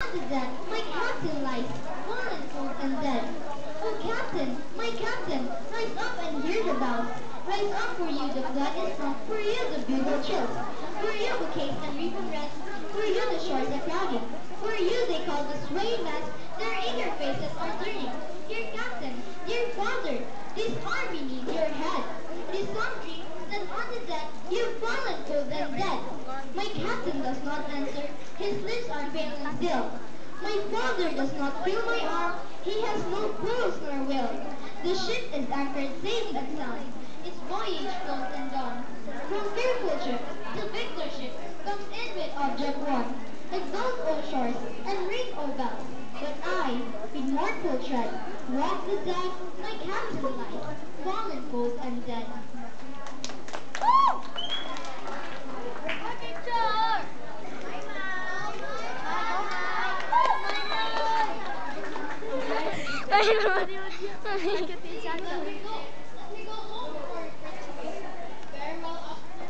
on the deck, my captain lies, fallen cold and dead. Oh captain, my captain, rise up and hear the bells. Rise up, for you the flag is strong, for you the bugle chills. For you bouquets and ribbon reds, for you the shores are crowding. For you they call the swaying masts, their eager faces are turning. Dear captain, dear father, this army needs your head. It is some dream that on the deck you've fallen cold and dead. My captain does not answer, his lips are failing still. My father does not feel my arm, he has no pulse nor will. The ship is anchored safe and sound, its voyage flows and dawn. From fearful ship to victor ship comes in with object won. Exalt, O shores, and ring, O bells. But I, with mournful tread, walk the deck, my captain lies, fallen cold and dead. Ay, no.